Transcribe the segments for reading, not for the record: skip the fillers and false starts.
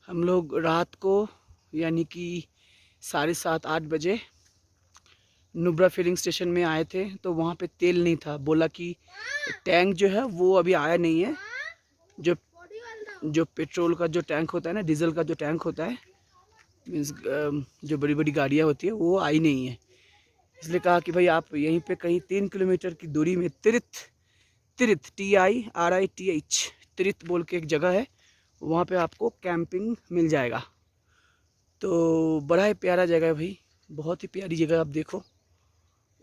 हम लोग रात को यानी कि 7:30-8 बजे नुब्रा फिलिंग स्टेशन में आए थे, तो वहाँ पे तेल नहीं था। बोला कि टैंक जो है वो अभी आया नहीं है। जो पेट्रोल का जो टैंक होता है ना, डीजल का जो टैंक होता है, मीन्स जो बड़ी बड़ी गाड़ियाँ होती है वो आई नहीं है। इसलिए कहा कि भाई आप यहीं पे कहीं 3 किलोमीटर की दूरी में तिरिथ TIRITH तिरिथ बोल के एक जगह है, वहाँ पे आपको कैंपिंग मिल जाएगा। तो बड़ा ही प्यारा जगह है भाई, बहुत ही प्यारी जगह। आप देखो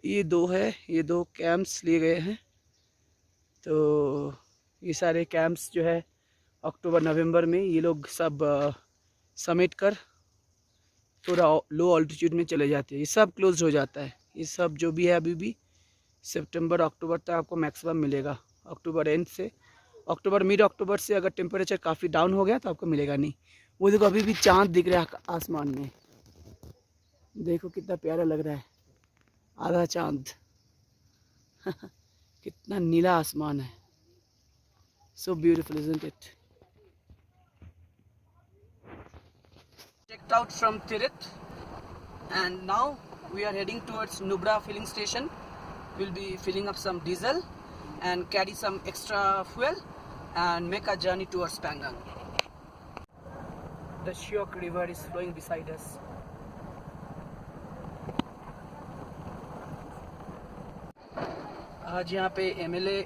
ये दो कैंप्स लिए गए हैं। तो ये सारे कैंप्स जो है अक्टूबर नवंबर में ये लोग सब समेट कर थोड़ा लो ऑल्टीट्यूड में चले जाते हैं। ये सब क्लोज हो जाता है। ये सब जो भी है अभी भी सितंबर अक्टूबर तक आपको मैक्सिमम मिलेगा। अक्टूबर एंड से मिड अक्टूबर से अगर टेम्परेचर काफ़ी डाउन हो गया तो आपको मिलेगा नहीं। वो देखो अभी भी चांद दिख रहा है आसमान में, देखो कितना प्यारा लग रहा है, आधा चांद कितना नीला आसमान है। So beautiful isn't it. Checked out from Tirith and now we are heading towards Nubra filling station. We'll be filling up some diesel and carry some extra fuel and make a journey towards Pangang. The Shyok river is flowing beside us. आज यहाँ पे MLA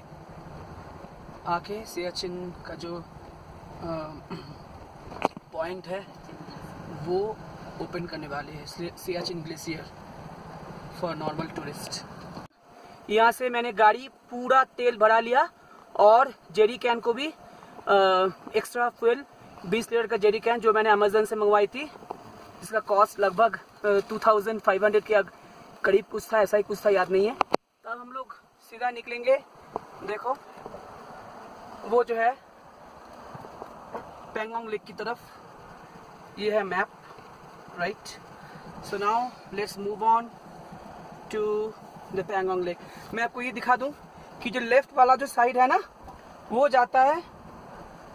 आके सियाचिन का जो point है वो open करने वाले हैं, Siachen glacier for normal tourist. यहाँ से मैंने गाड़ी पूरा तेल भरा लिया और जेरी कैन को भी एक्स्ट्रा फ्यूल 20 लीटर का जेरी कैन जो मैंने अमेजन से मंगवाई थी, जिसका कॉस्ट लगभग 2500 के करीब कुछ था, ऐसा ही कुछ था, याद नहीं है। तब हम लोग सीधा निकलेंगे। देखो वो जो है पेंगोंग लेक की तरफ, ये है map, right. So now let's move on to the Pangong lake. मैं आपको ये दिखा दूं कि जो लेफ्ट वाला जो साइड है ना वो जाता है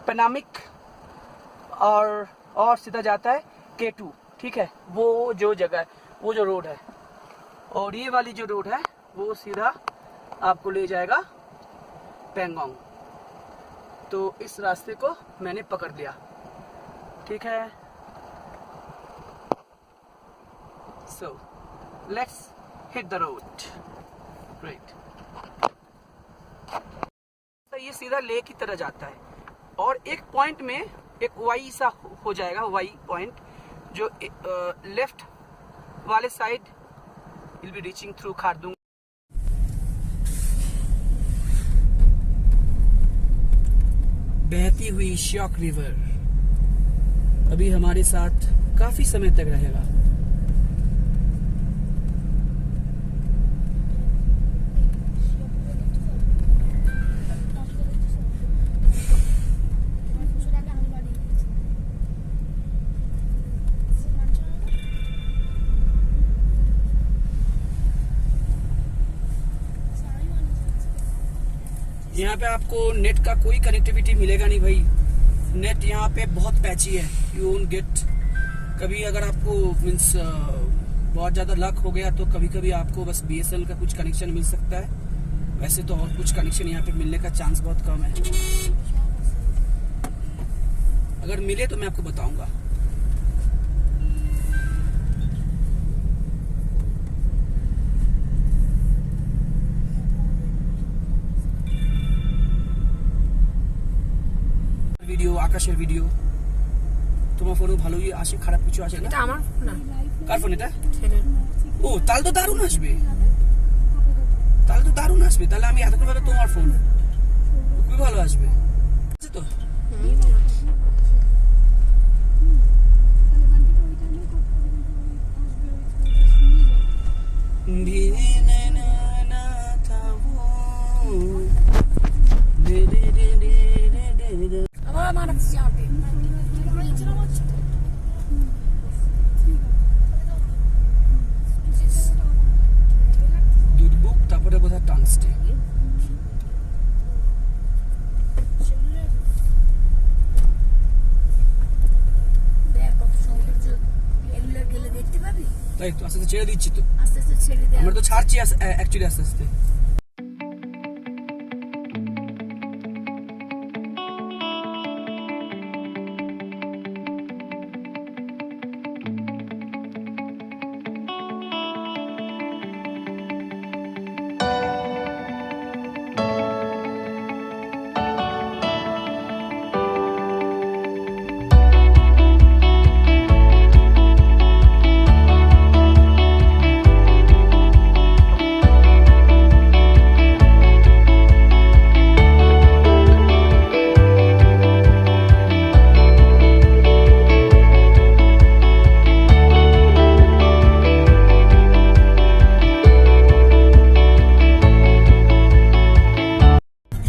पेनामिक और सीधा जाता है K2, ठीक है। वो जो जगह है, वो जो रोड है, और ये वाली जो रोड है वो सीधा आपको ले जाएगा पेंगोंग। तो इस रास्ते को मैंने पकड़ लिया, ठीक है। So let's hit the road, right। तो ये सीधा लेक की तरह जाता है और एक पॉइंट में एक वाई सा हो जाएगा, वाई पॉइंट जो लेफ्ट वाले side will be reaching through Khardung. बहती हुई श्योक रिवर अभी हमारे साथ काफी समय तक रहेगा। यहाँ पे आपको नेट का कोई कनेक्टिविटी मिलेगा नहीं भाई। नेट यहाँ पे बहुत पैची है, यू वोंट गेट। कभी अगर आपको मीन्स बहुत ज़्यादा लक हो गया तो कभी कभी आपको बस BSNL का कुछ कनेक्शन मिल सकता है, वैसे तो और कुछ कनेक्शन यहाँ पे मिलने का चांस बहुत कम है। अगर मिले तो मैं आपको बताऊंगा। ভিডিও আকাশের ভিডিও তোমার ফোনে ভালোই আসে, খারাপ কিছু আসে না? এটা আমার ফোন না। কার ফোন এটা? ছেলের। ও তাহলে তো দারুণ আসবে, তাহলে আমি এতক্ষণ ভাবে তোমার ফোন খুবই ভালো আসবে তো। আমার আছে যাবে। দুধবুক, তারপরে বোধহয় টাংস্টে। তাই তো আস্তে আস্তে ছেড়ে দিচ্ছি তো, আস্তে আস্তে ছেড়ে দেওয়া আমরা তো ছাড়ছি অ্যাকচুয়ালি আস্তে আস্তে।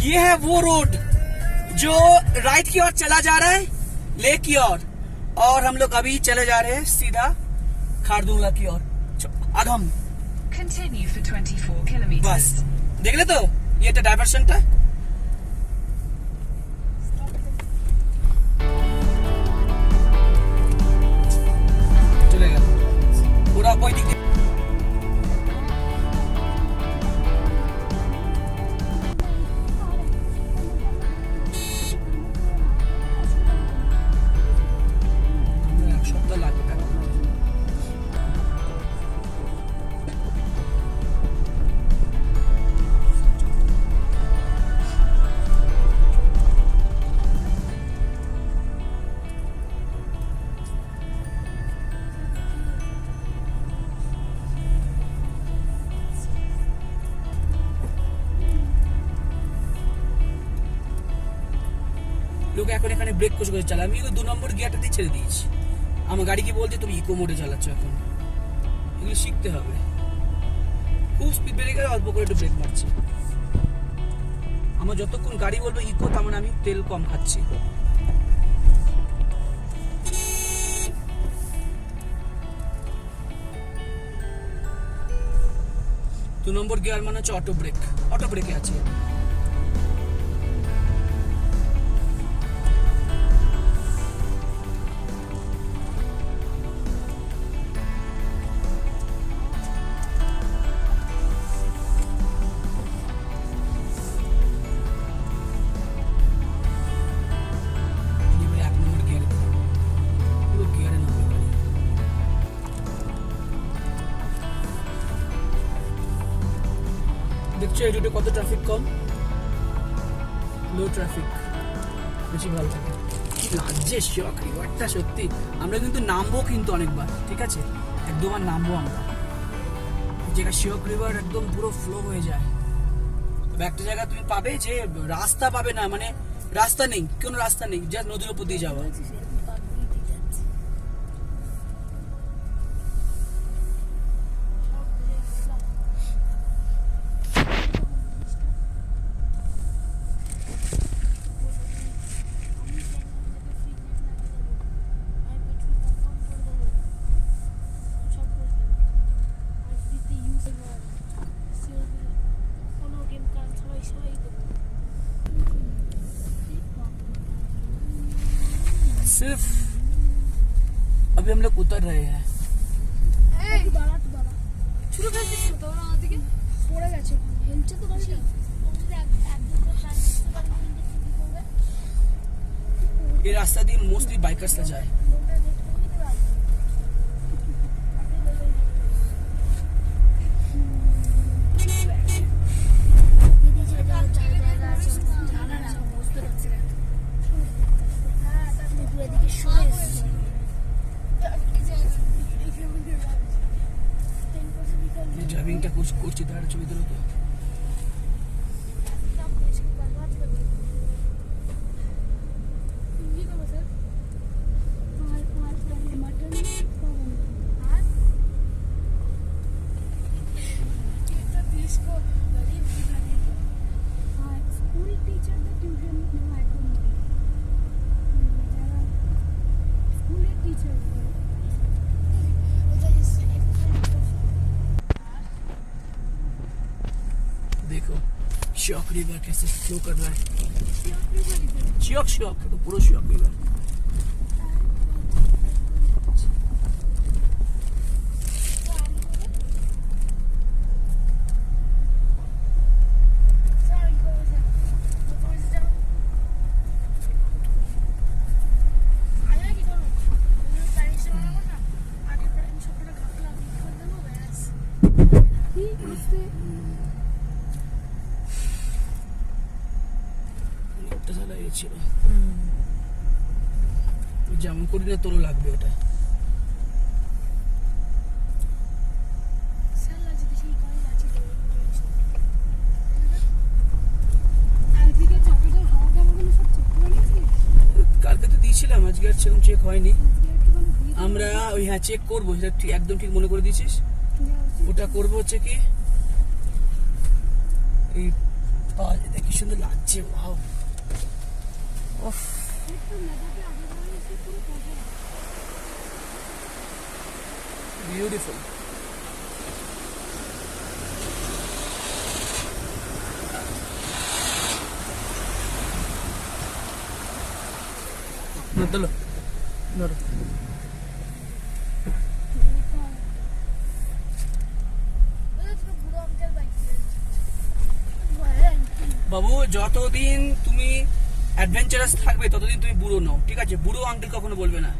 ये है वो रोड जो राइट की ओर चला जा रहा है, लेक की ओर, और हम लोग अभी चले जा रहे हैं सीधा खारदुंगला की ओर। आधम Continue for 24 kilometers. बस देख ले तो ये तो डाइवर्शन था। चलेगा पूरा कोई दिक्कत এক সপ্তাহ লাগবে। লোক এখন এখানে ব্রেক করে চালা, আমি 2 নম্বর গিয়ারটাতেই ছেড়ে দিয়েছি। আমার গাড়িকে বলছে তুমি ইকো মোডে চালাচ্ছ, এখন এগুলো শিখতে হবে। খুব স্পিড বেড়ে গেলে অল্প করে একটু ব্রেক মারছি। আমার যতক্ষণ গাড়ি বলবো ইকো, তার মানে আমি তেল কম খাচ্ছি। দু নম্বর গিয়ার মানে হচ্ছে অটো ব্রেকে আছে। দেখছো এই রুটে কত ট্রাফিক কম, লো ট্রাফিক, বেশি ভালো থাকে। কি লাগছে শিওক রিভারটা, সত্যি আমরা কিন্তু নামবো কিন্তু অনেকবার, ঠিক আছে 1-2 বার নামবো আমরা। যেটা শিওক রিভার একদম পুরো ফ্লো হয়ে যায়। তবে একটা জায়গা তুমি পাবে যে রাস্তা পাবে না, মানে রাস্তা নেই, কোনো রাস্তা নেই, জাস্ট নদীর উপর দিয়ে যাওয়া। सिर्फ अभी हम लोग उतर रहे हैं। ये रास्ता দিয়ে मोस्टली बाइकर्सরা যায়। ড্রাইভিংটা করছি, দাঁড়া ছবি তুলো তো। देखो शियोक रिवर कैसे फ्लो कर रहा है, शियोक तो पूरा शियोक रिवर। চেয়েছিল, যেমন করি না তোরও লাগবে ওটা। কালকে তো দিয়েছিলাম, আজকে আর সেরকম চেক হয়নি। আমরা ওই হ্যাঁ চেক করবো, সেটা ঠিক একদম ঠিক মনে করে দিয়েছিস। ওটা করবো হচ্ছে কি এই কি সুন্দর লাগছে, ওয়াও বিউটিফুল। ধরো ধরো বাবু, যতদিন তুমি অ্যাডভেঞ্চারাস থাকবে ততদিন তুমি বুড়ো নও, ঠিক আছে? বুড়ো আঙ্কেল কখনো বলবে না।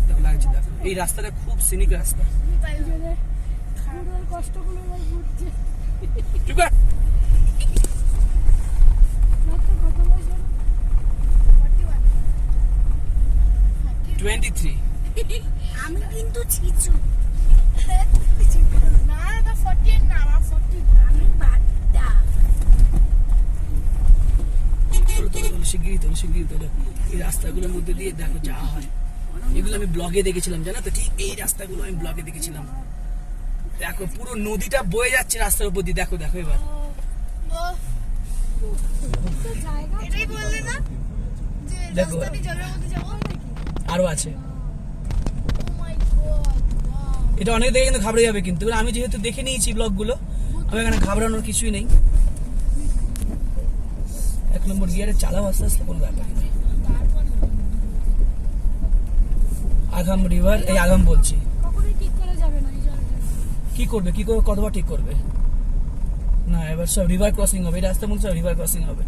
দেখো লাগছে, দেখো এই রাস্তাটা খুব সিনিক রাস্তা। চুপ কর। 23। আমি কিন্তু ছিচু না, এটা 48 না, আমার 40 আমি বাদটা। শিগগিরই তোলো। এই রাস্তাগুলোর মধ্যে দিয়ে দেখো যা হয়, এগুলো আমি ব্লগে দেখেছিলাম, জানো তো? ঠিক এই রাস্তাগুলো আমি ব্লগে দেখেছিলাম। দেখো পুরো নদীটা বয়ে যাচ্ছে রাস্তার উপর দিয়ে, দেখো দেখো এবার। এটাই বললে না যে দেখো রাস্তা দিয়ে জলের মধ্যে যাবো? আরো আছে। Oh my God, wow. এটা অনেক দেখে কিন্তু ঘাবড়ে যাবে, কিন্তু আমি যেহেতু দেখে নিয়েছি ব্লগগুলো, আমি এখানে ঘাবড়ানোর কিছুই নেই। 1 নম্বর গিয়ারে চালাও আস্তে আস্তে, কোনো ব্যাপারই নেই। আগাম রিভার, এই আগাম বলছি। কখনোই ঠিক করা যাবে না এই জলটা। কি করবে, কি করে কতবার ঠিক করবে? না, এবার সব রিভার ক্রসিং হবে, এই রাস্তা মধ্যে সব রিভার ক্রসিং হবে।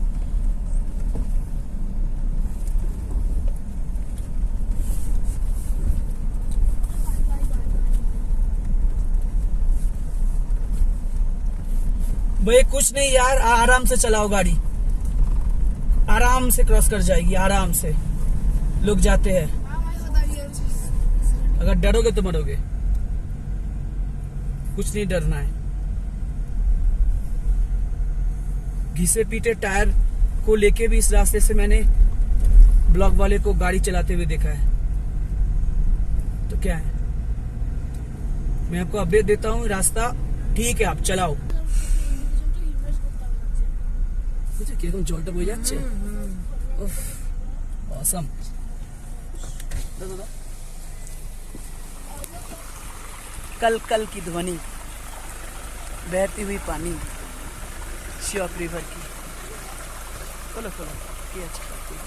भाई कुछ नहीं यार, आराम से चलाओ गाड़ी, आराम से क्रॉस कर जाएगी, आराम से। लोग जाते हैं, अगर डरोगे तो मरोगे, कुछ नहीं डरना है। घिसे पीटे टायर को लेके भी इस रास्ते से मैंने ब्लॉग वाले को गाड़ी चलाते हुए देखा है, तो क्या है, मैं आपको अपडेट देता हूँ। रास्ता ठीक है, आप चलाओ। কিরকম জলটা বয়ে যাচ্ছে, অসাম। कल कल की ध्वनि, बहती हुई पानी, श्योक रिवर की। खोलो खोलो, ये अच्छा लगती है।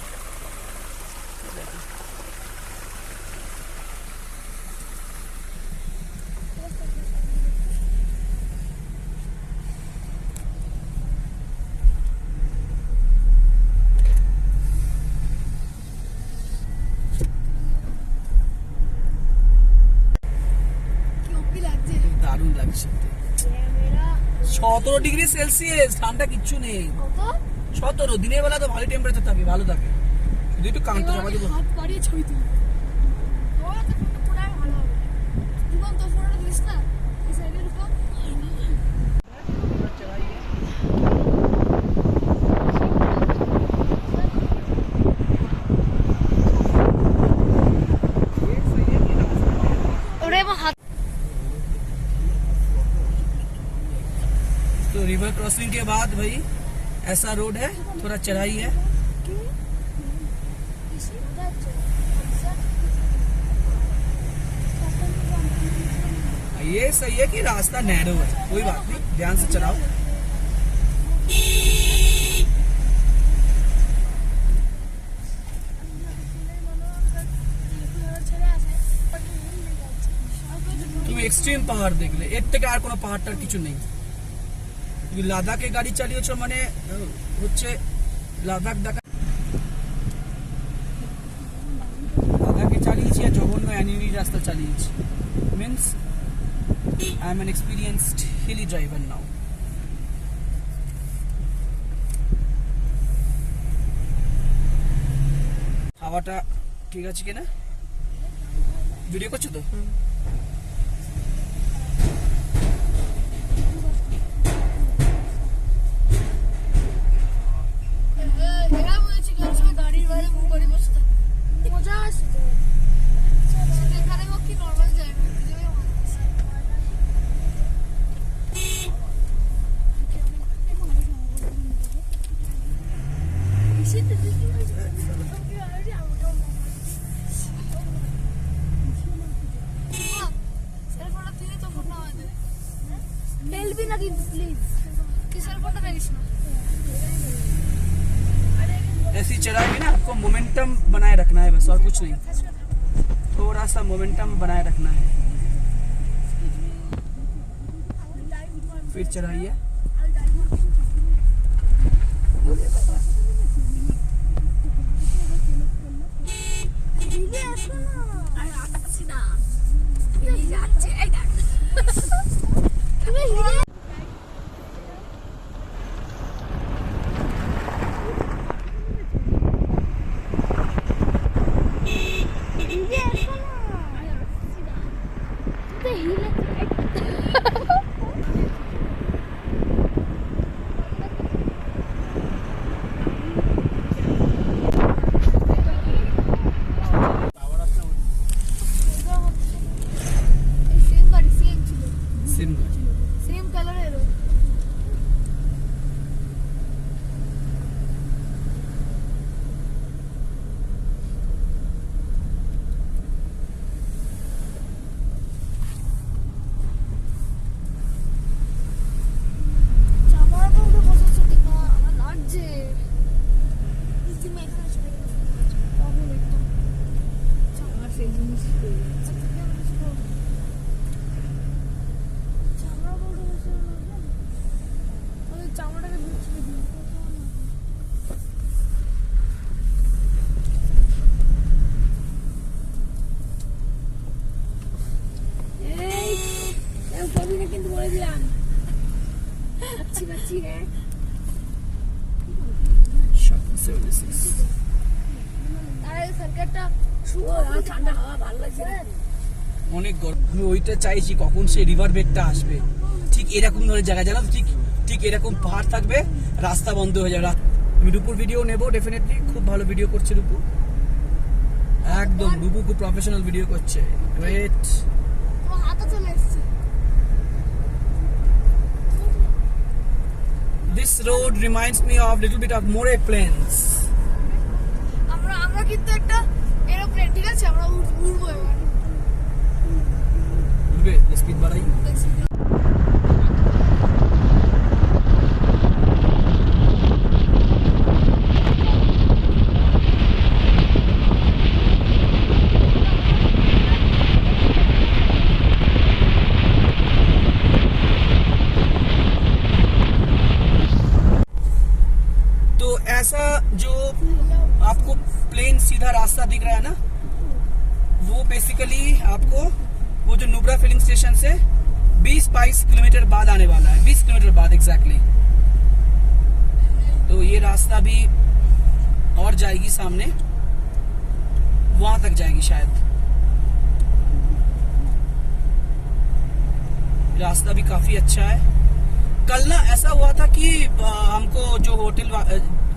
দারুণ লাগছে। 17 ডিগ্রি সেলসিয়াস, ঠান্ডা কিচ্ছু নেই। 17, দিনের বেলা তো ভালো টেম্পারেচার থাকে, ভালো থাকে, শুধু একটু কানটা চাপা দিব। হাত বাড়িয়ে ছবি তুলি, ওরা তো পুরো ভালো হবে। জীবন তো ফটো দিস না এই সাইডে ঢুকো। ওরে হাত। तो रिवर क्रॉसिंग के बाद भाई ऐसा रोड है, थोड़ा चढ़ाई है। ये सही है कि रास्ता नैरो है, कोई बात नहीं, ध्यान से चलाओ। তুমি এক্সট্রিম পাহাড় দেখলে, এর থেকে আর কোনো পাহাড়টার কিছু নেই। তুমি লাদাখে গাড়ি চালিয়েছো মানে হচ্ছে লাদাখ দেখা, লাদাখে চালিয়েছি আর জঘন্য অ্যানিমি রাস্তা চালিয়েছি। Means I am an experienced hilly driver now. হাওয়াটা ঠিক আছে কিনা। ভিডিও করছো তো? এরা বলেছে কি আমি গাড়ির বাইরে মুখ করে বসে থাকি। মজা আসছে তো। এখানে হোক কি নর্মাল জায়গা যাবে মজা আসছে। भी ना प्लीज किसर फोटो करिस ना ऐसी चढ़ाई ना आपको मोमेंटम बनाए रखना है बस, और कुछ नहीं। थोड़ा सा मोमेंटम बनाए रखना है, फिर चढ़ाइए। सेम कलर है অনেক গরম। আমি ওইটা চাইছি কখন সে রিভার বেডটা আসবে, ঠিক এরকম ধরনের জায়গা জানো, ঠিক এরকম পাহাড় থাকবে, রাস্তা বন্ধ হয়ে যাবে। আমি রূপুর ভিডিও নেব ডেফিনেটলি, খুব ভালো ভিডিও করছে রূপু, একদম রূপু খুব প্রফেশনাল ভিডিও করছে। Great. This road reminds me of little bit of Moray Plains. আমরা কিন্তু একটা এরোপ্লেন, ঠিক আছে, আমরা উড়বো এবার। উঠবে, স্পিড বাড়াই। तो ऐसा जो आपको प्लेन सीधा रास्ता दिख रहा है ना, वो बेसिकली आपको वो जो नुब्रा फिलिंग स्टेशन से 20-22 किलोमीटर बाद आने वाला है, 20 किलोमीटर बाद एग्जैक्टली। तो ये रास्ता भी और जाएगी सामने, वहां तक जाएगी शायद। रास्ता भी काफी अच्छा है। कल ना ऐसा हुआ था कि हमको जो होटल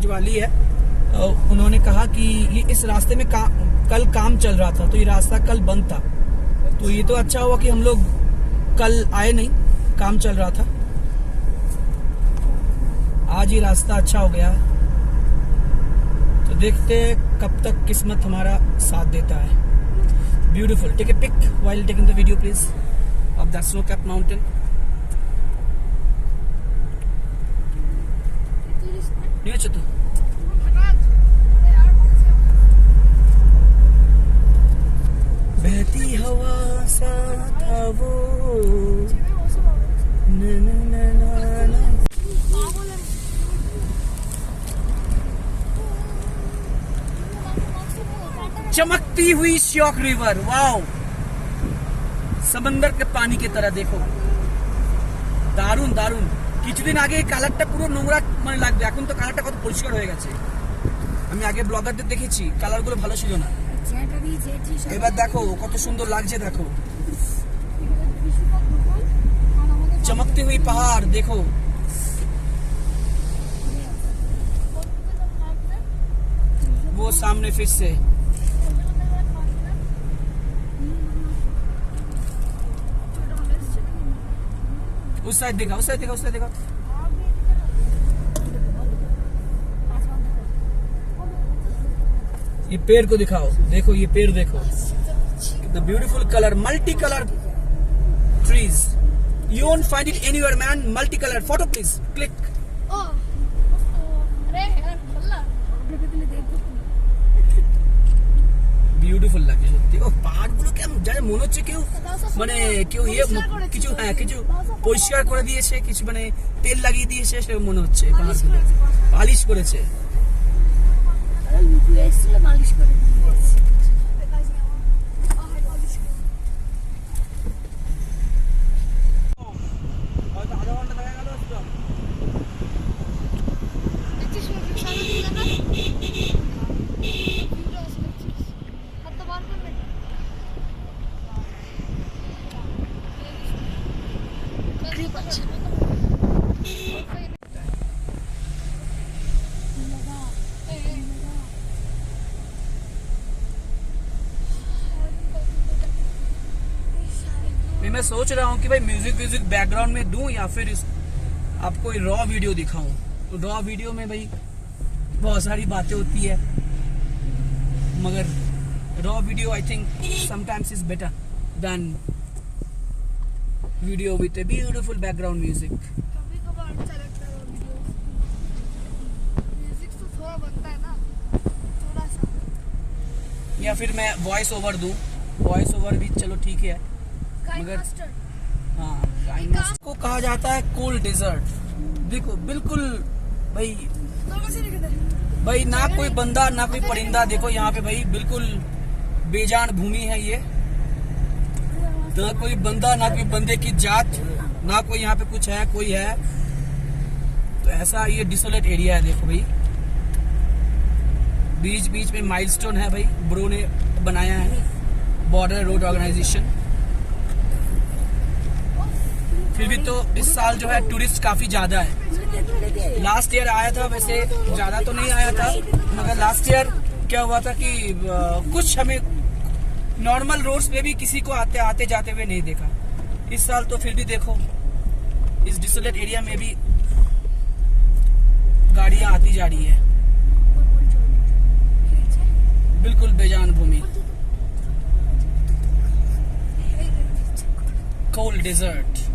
जो वाली है उन्होंने कहा कि ये इस रास्ते में कल काम चल रहा था, तो ये रास्ता कल बंद था। तो ये तो अच्छा हुआ कि हम लोग कल आए नहीं, काम चल रहा था। आज ये रास्ता अच्छा हो गया है, तो देखते हैं कब तक किस्मत हमारा साथ देता है। Beautiful. Take a pic while taking the video please of that snow cap mountain. नहीं अच्छा तो बहती हवा सा था वो न न न न न। चमकती हुई श्योक रिवर, वाओ, समंदर के पानी की तरह देखो, দারুণ দারুণ। কিছুদিন আগে এই কালারটা পুরো নোংরা মানে লাগবে, এখন তো কালারটা কত পরিষ্কার হয়ে গেছে। আমি আগে ব্লগারদের দেখেছি, কালারগুলো ভালো ছিল না। এবার দেখো কত সুন্দর লাগছে, দেখো चमकती हुई पहाड़ देखो। वो सामने फिश से उस साइड देखा, उस साइड देखा, उस साइड देखा। ये पेड़ को दिखाओ, देखो ये पेड़ देखो, कितना beautiful colour, multi colour trees. You won't find it anywhere, man. Multicolor. Photo, please. Click. Beautiful লাগছে সত্যি। ও পাহাড়গুলো কেমন জানে মনে হচ্ছে কেউ মানে কেউ কিছু কিছু পরিষ্কার করে দিয়েছে, কিছু মানে তেল লাগিয়ে দিয়েছে সে মনে হচ্ছে। পাহাড়গুলো পালিশ করেছে। मैं सोच रहा हूँ कि भाई म्यूजिक बैकग्राउंड में दूं या फिर आपको रॉ वीडियो दिखाऊं। तो रॉ वीडियो में भाई बहुत सारी बातें होती है, मगर raw video I think sometimes is better than video with a beautiful background music. कभी कभार अच्छा लगता है वीडियो, म्यूजिक तो थोड़ा बनता है ना, थोड़ा सा। या फिर मैं वॉइस ओवर दूं, वॉइस ओवर भी चलो ठीक है, मगर हाँ को कहा जाता है कोल्ड डेजर्ट। देखो बिल्कुल भाई ना कोई बंदा ना कोई परिंदा, देखो यहाँ पे भाई बिल्कुल बेजान भूमि है ये, ना कोई बंदा ना कोई बंदे की जात, ना कोई यहाँ पे कुछ है कोई है, तो ऐसा ये डिसोलेट एरिया है। देखो भाई बीच बीच में माइलस्टोन है भाई, ब्रो ने बनाया है, बॉर्डर रोड ऑर्गेनाइजेशन। फिर भी तो इस साल जो है टूरिस्ट काफी ज्यादा है। लास्ट ईयर आया था, वैसे ज्यादा तो नहीं आया था, मगर लास्ट ईयर क्या हुआ था कि कुछ हमें नॉर्मल रोड्स पे भी किसी को आते जाते हुए नहीं देखा। इस साल तो फिर भी देखो इस डिसोलेट एरिया में भी गाड़ियां आती जा रही है, बिल्कुल बेजान भूमि, कोल्ड डेजर्ट।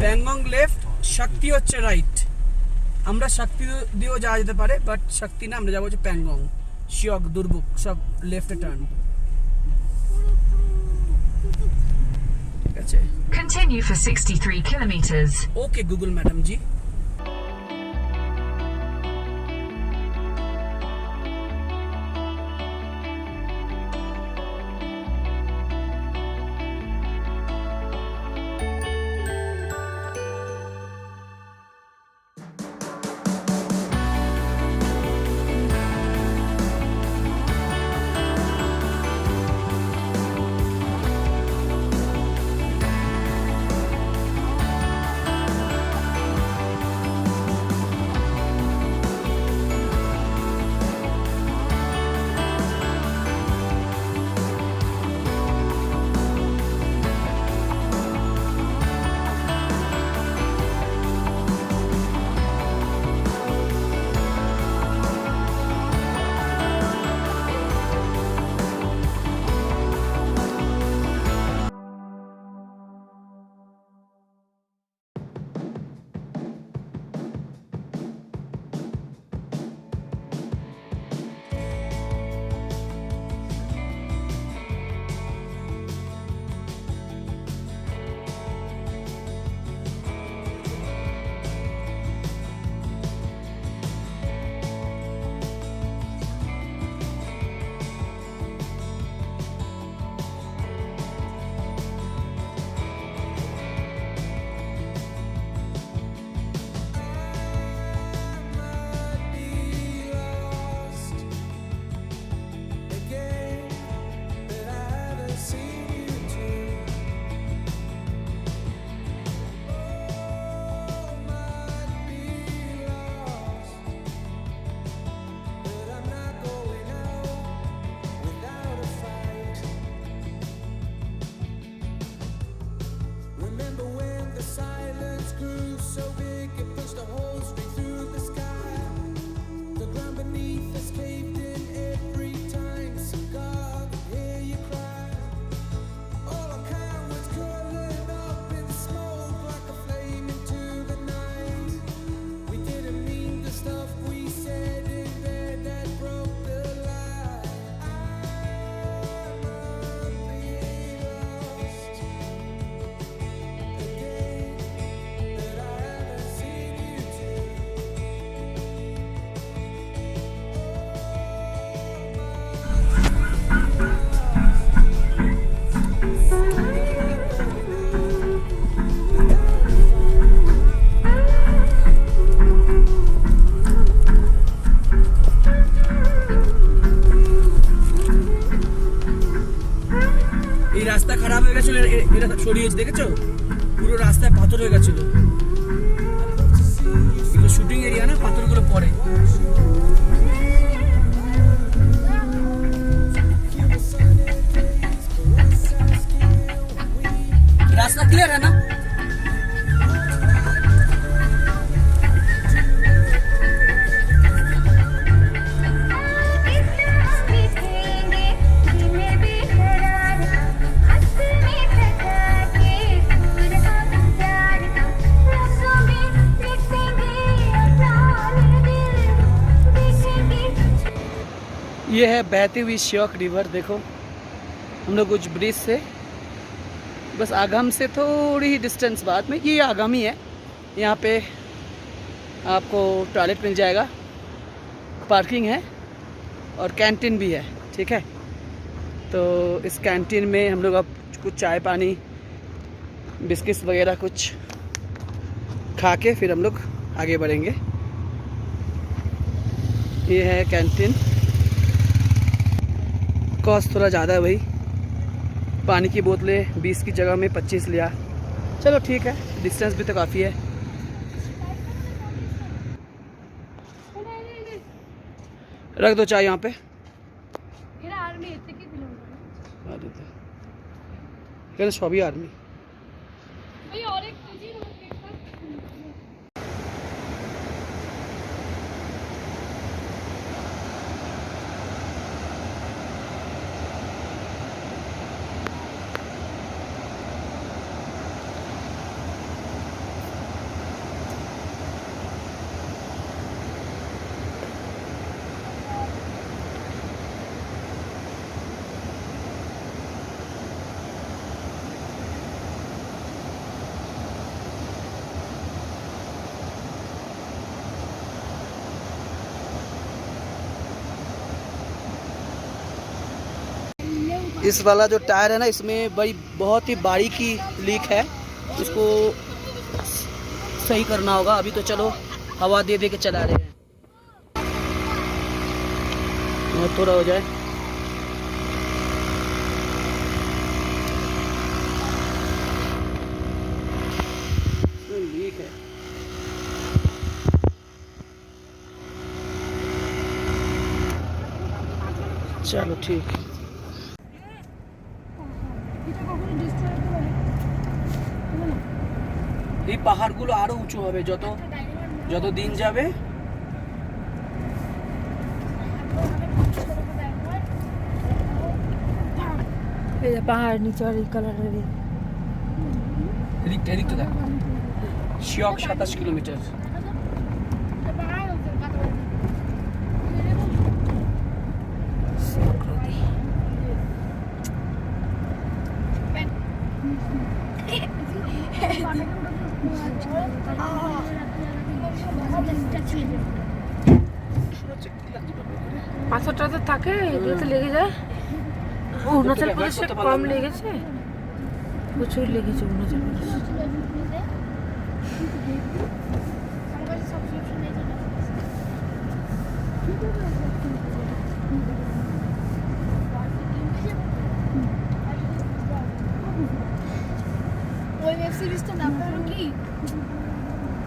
প্যাংগং লেফট, শক্তি হচ্ছে রাইট। আমরা শক্তি দিয়েও যাওয়া যেতে পারে, বাট শক্তি না, আমরা যাবো হচ্ছে প্যাংগং, শিয়ক, দুর্বুক সব লেফটে টার্ন। ঠিক আছে, Continue for 63 kilometers. Okay Google madam জি। এই রাস্তা খারাপ হয়ে গেছিল, এটা সরিয়েছে দেখেছো, পুরো রাস্তায় পাথর হয়ে গেছিল। এগুলো শুটিং এরিয়া না, পাথরগুলো পড়ে। रास्ता क्लियर है ना? ये है बहती हुई श्योक रिवर। देखो हम लोग कुछ ब्रिज से बस आगम से थोड़ी ही डिस्टेंस बाद में, ये आगम ही है। यहाँ पे आपको टॉयलेट मिल जाएगा, पार्किंग है और कैंटीन भी है। ठीक है, तो इस कैंटीन में हम लोग अब कुछ चाय पानी बिस्किट्स वगैरह कुछ खा के फिर हम लोग आगे बढ़ेंगे। ये है कैंटीन। कॉस्ट थोड़ा ज़्यादा है भाई, पानी की बोतलें 20 की जगह में 25 लिया। चलो ठीक है, डिस्टेंस भी तो काफ़ी है। रख दो चाय यहाँ पे। सभी आर्मी इस वाला जो टायर है ना, इसमें भाई बहुत ही बारीकी लीक है, इसको सही करना होगा। अभी तो चलो हवा दे दे के चला रहे हैं, और थोड़ा हो जाए। लीक है, चलो ठीक। এই পাহাড়গুলো আরো উঁচু হবে যত যত দিন যাবে। পাহাড় নিচে আর এই কালারের এদিকটা এদিকটা দেখ, শিয়ক 27 কিলোমিটার। পাথর টাথর থাকে, এগুলো তো লেগে যায়। অরুণাচল প্রদেশে কম লেগেছে, প্রচুর লেগেছে অরুণাচল প্রদেশে। ওই ওয়েব সিরিজটার নামটা হলো কি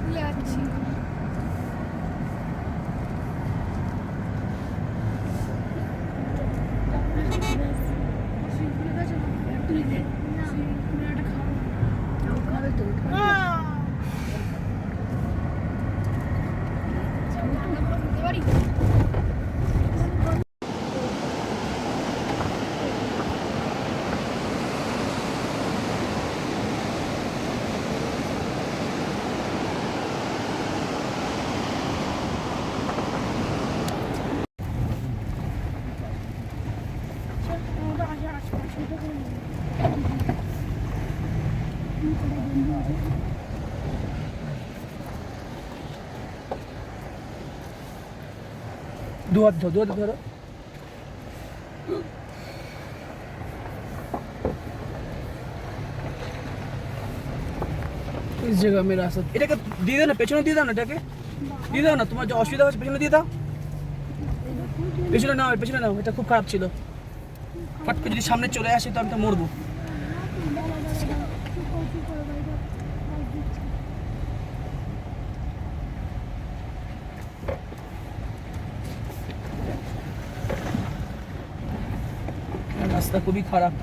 ভুলে যাচ্ছি। दो हाथ धरो, दो हाथ धरो। इस जगह में रास्ता এটাকে দিয়ে দাও না, পেছনে দিয়ে দাও না, এটাকে দিয়ে দাও না, তোমার যে অসুবিধা হচ্ছে পেছনে দিয়ে দাও। পেছনে নাও, পেছনে নাও, এটা খুব খারাপ ছিল। ফট করে যদি সামনে চলে আসে তো আমি তো মরবো। রাস্তা খুবই খারাপ।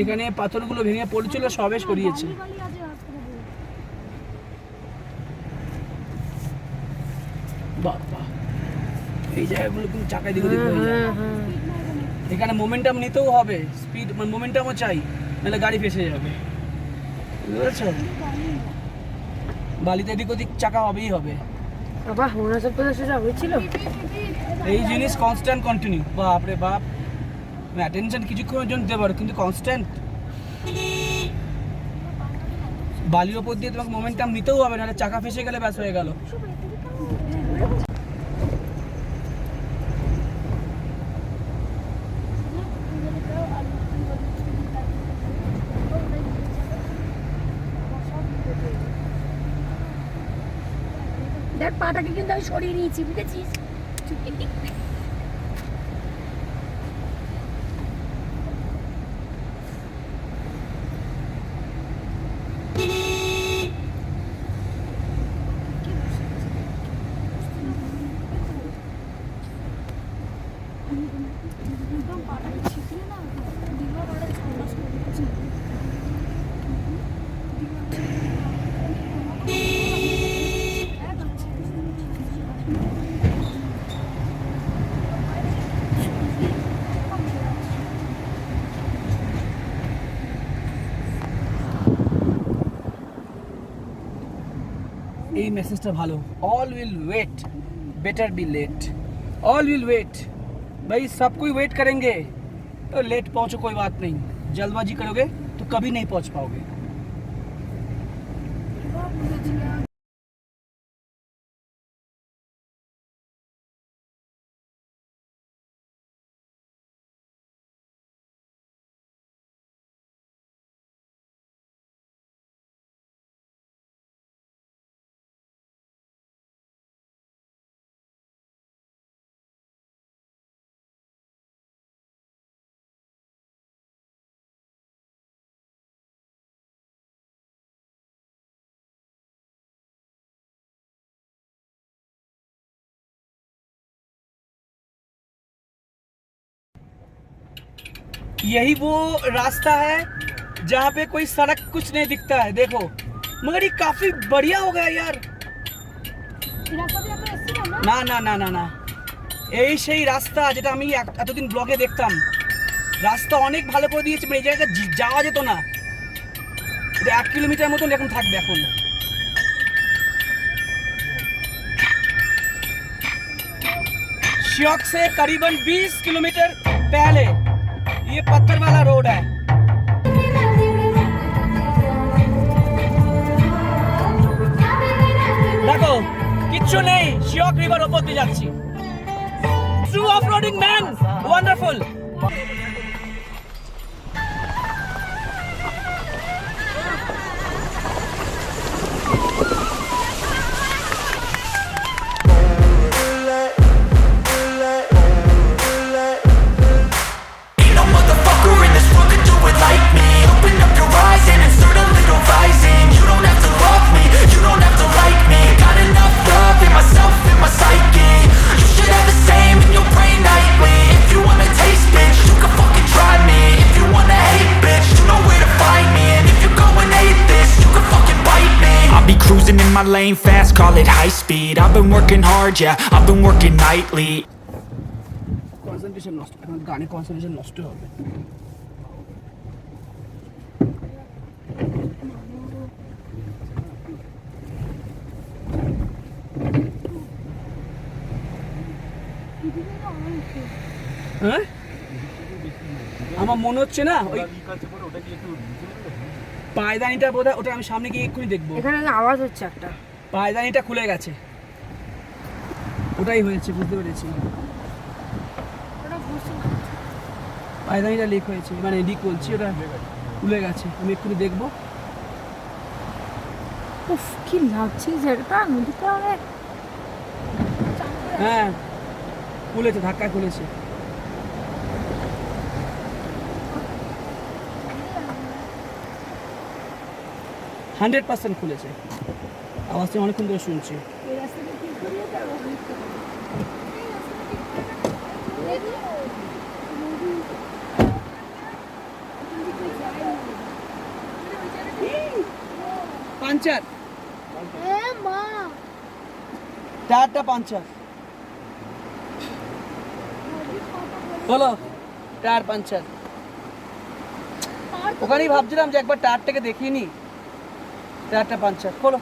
এখানে পাথরগুলো ভেঙে পড়েছিল, সবে সরিয়েছে। বাবা, এই জায়গাগুলো কিন্তু চাকায় দিকে দিকে হয়ে যায়। এখানে মোমেন্টাম নিতেও হবে, স্পিড মানে মোমেন্টামও চাই, নাহলে গাড়ি ফেসে যাবে, বুঝতে পেরেছো? বালিতে এদিক ওদিক চাকা হবেই হবে। বাবা অরুণাচল প্রদেশে যা হয়েছিল, এই জিনিস কনস্ট্যান্ট কন্টিনিউ। বাপ রে বাপ, আমি অ্যাটেনশন কিছুক্ষণের জন্য দিতে পারো, কিন্তু কনস্ট্যান্ট বালির ওপর দিয়ে তোমাকে মোমেন্টাম নিতেও হবে, নাহলে চাকা ফেসে গেলে ব্যাস হয়ে গেল। দেখ পাটাকে কিন্তু আমি সরিয়ে নিয়েছি, বুঝেছিস? এই মেসেজটা ভালো, all will wait better be late, all will wait. भाई सब कोई वेट करेंगे तो लेट पहुंचो कोई बात नहीं, जल्दबाजी करोगे तो कभी नहीं पहुंच पाओगे। यही वो रास्ता है जहाँ पे कोई सड़क कुछ नहीं दिखता है, देखो। मगर ये काफी बढ़िया हो गया यार। না না না না না এই সেই রাস্তা যেটা আমি এতদিন ব্লগে দেখতাম। রাস্তা অনেক ভালো করে দিয়েছে, এই জায়গায় যাওয়া যেত না। এটা 1 কিলোমিটার মতন এখন থাকবে। এখন श्योक से करीबन 20 किलोमीटर पहले ये पत्थर वाला रोड है। देखो किच्छु नहीं, श्योक रिवर ऊपर দিয়ে যাচ্ছি। True off-roading man, wonderful। Cruising in my lane fast, call it high speed. I've been working hard, yeah, I've been working nightly. Concentration নষ্ট, এখন গানে কনসেন্ট্রেশন নষ্ট হবে। হ্যাঁ আমার মনে হচ্ছে না ওই পায়দানিটা বোধহয়, ওটা আমি সামনে গিয়ে এক্ষুনি দেখবো। এখানে আওয়াজ হচ্ছে একটা, পায়দানিটা খুলে গেছে, ওটাই হয়েছে, বুঝতে পেরেছি। পায়দানিটা লিক হয়েছে, মানে লিক বলছি, ওটা খুলে গেছে, আমি এক্ষুনি দেখবো। উফ কি লাগছে জায়গাটা, নদীটা অনেক। হ্যাঁ খুলেছে, ধাক্কা খুলেছে। হান্ড্রেড % খুলেছে, আওয়াজটা অনেকক্ষণ ধরে শুনছি। পাঞ্চার, টায়ারটা পাঞ্চার, বলো টায়ার পাঞ্চার। ওখানেই ভাবছিলাম যে একবার টায়ারটাকে দেখিয়ে নি, টায়ারটা পাঞ্চার। খোলো,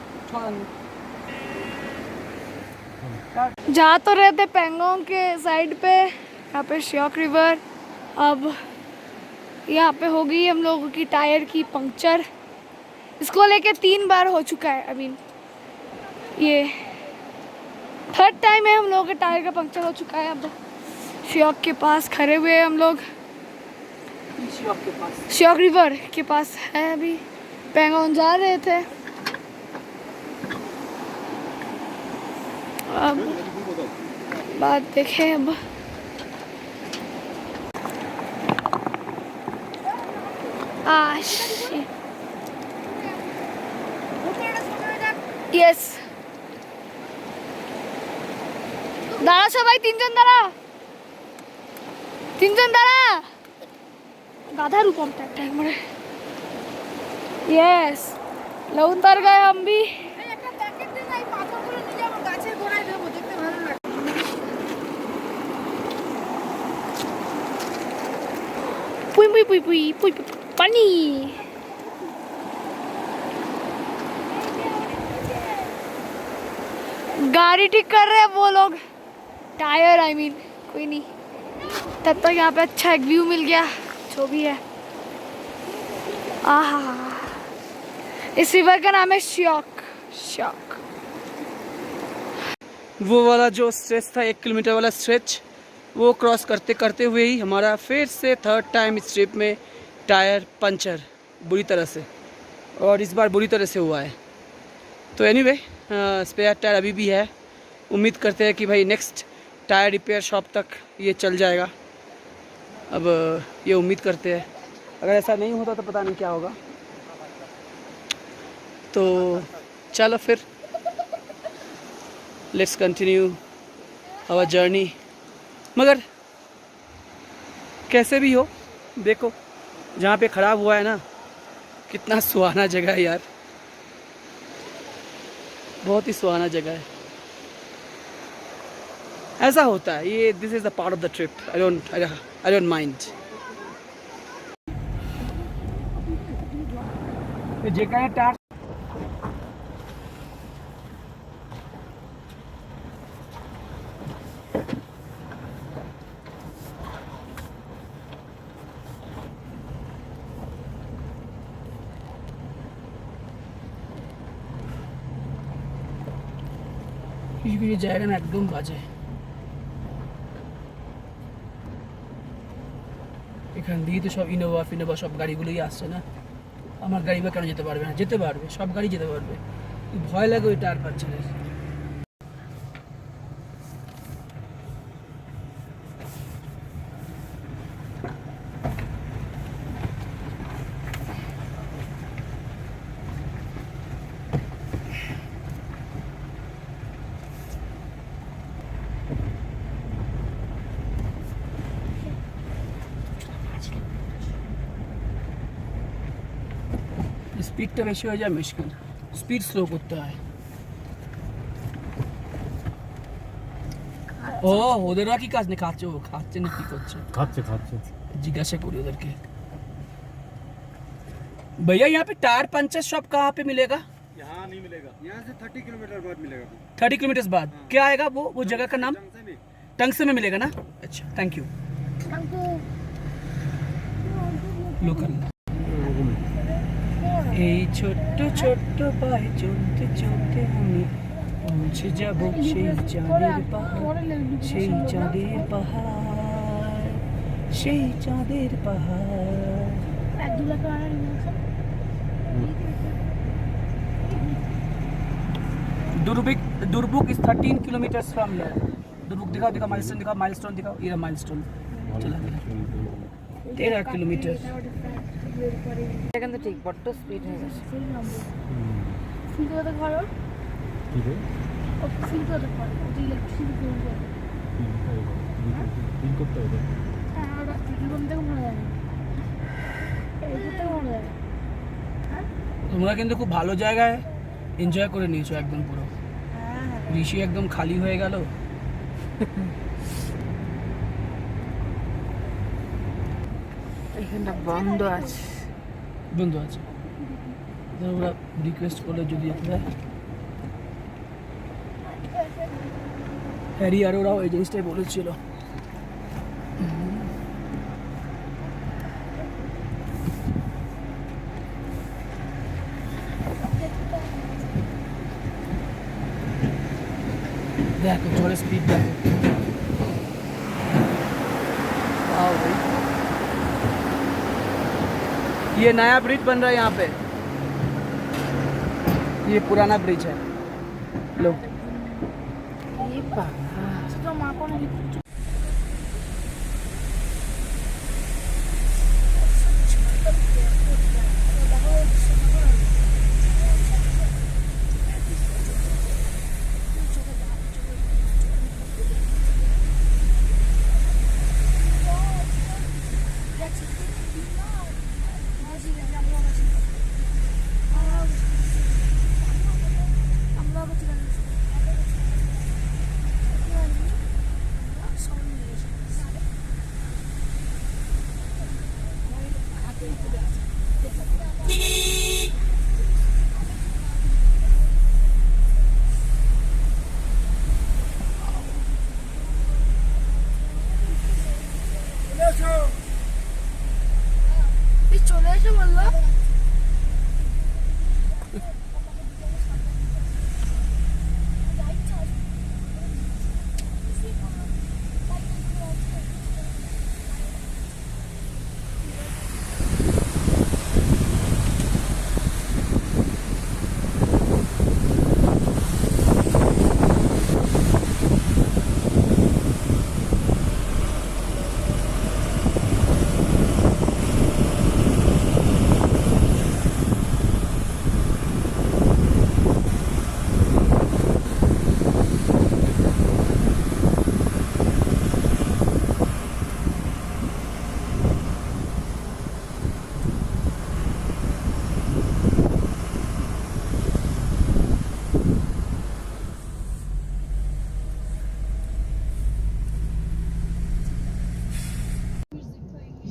जा तो रहे थे पेंगोंग के साइड पे, यहाँ पे श्योक रिवर। अब यहाँ पे हो गई हम लोगों की टायर की पंक्चर। इसको लेके 3 बार हो चुका है। आई मीन ये 3rd टाइम है हम लोगों के टायर का पंक्चर हो चुका है। अब श्योक के पास खड़े हुए हम लोग, श्योक रिवर के पास है। अभी पेंगोंग जा रहे थे। अब बात देखें, अब यस দাঁড়া, সবাই 3 জন দাঁড়া, 3 জন দাঁড়া। গাধার উপরটা একটা একবারে। यस लो उतर गए हम भी। पुई पुई पुई पुई पुई पानी। गाड़ी ठीक कर रहे हैं वो लोग। टायर आई मीन, कोई नहीं। तब तक यहाँ पे अच्छा एक व्यू मिल गया, जो भी है। आहा, इस रिवर का नाम है श्योक। श्योक वो वाला जो स्ट्रेच था 1 किलोमीटर वाला स्ट्रेच, वो क्रॉस करते करते हुए ही हमारा फिर से थर्ड टाइम इस ट्रिप में टायर पंचर बुरी तरह से, और इस बार बुरी तरह से हुआ है। तो एनीवे स्पेयर टायर अभी भी है। उम्मीद करते हैं कि भाई नेक्स्ट टायर रिपेयर शॉप तक ये चल जाएगा। अब ये उम्मीद करते हैं, अगर ऐसा नहीं होता तो पता नहीं क्या होगा। तो चलो फिर लेट्स कंटिन्यू आवर जर्नी। मगर कैसे भी हो, देखो जहाँ पे ख़राब हुआ है ना, कितना सुहाना जगह है यार, बहुत ही सुहाना जगह है। ऐसा होता है ये, this is the part of the trip. I don't mind. जगह है टार ये जाएगा ना एकदम बाजे। এখান দিয়ে তো সব ইনোভা সব গাড়িগুলোই আসছে না। আমার গাড়ি বা কেন যেতে পারবে না? যেতে পারবে, সব গাড়ি যেতে পারবে। ভয় লাগে ওই টায়ার পাঞ্চারের। স্পিডটা বেশি হয়ে যায় মুশকিল, স্পিড স্লো করতে হয়। ও ওদেরও কি কাজ নেই? খাচ্ছে, ও খাচ্ছে না কি করছে? खाते जिज्ञासा करिए उधर के। भैया यहाँ पे टायर पंचर शॉप कहाँ पे मिलेगा? यहाँ नहीं मिलेगा, यहाँ से 30 किलोमीटर बाद मिलेगा। 30 किलोमीटर बाद क्या आएगा? वो जगह का नाम टंगसे में मिलेगा ना? अच्छा, थैंक यू। लोकल এই ছোট্ট ছোট্ট পায়ে চলতে চলতে আমি পৌঁছে যাব সেই চাঁদের পাহাড়, সেই চাঁদের পাহাড়, সেই চাঁদের পাহাড়। Durbuk is 13 kilometres from here. Durbuk दिखाओ माइलस्टोन दिखाओ। ये माइलस्टोन चला गया 13 किलोमीटर। এখান থেকে ঠিক বড্ড স্পিড হয়ে গেছে। ফিল করতে পারো? ठीक है, ও ফিল করতে পারো, ওটা ইলেকট্রিসিটি ফিল করে। दिन करते हैं হ্যাঁ, ওটা জীবন থেকে মনে যায় না, এই থেকে মনে যায়। তোমরা কিন্তু খুব ভালো জায়গায় এনজয় করে নিয়েছো একদম পুরো। হ্যাঁ, ঋষি একদম খালি হয়ে গেল। এখানটা বন্ধ আছে। বন্ধু আছে, ওরা রিকোয়েস্ট করলে যদি যেতে দেয়। হ্যারি আর ওরাও এই জিনিসটাই বলেছিল। देखो थोड़े स्पीड देखो। वाह भाई, ये नया ब्रिज बन रहा है यहाँ पे। ये पुराना ब्रिज है। लो এই বাবা, তো মা কোনো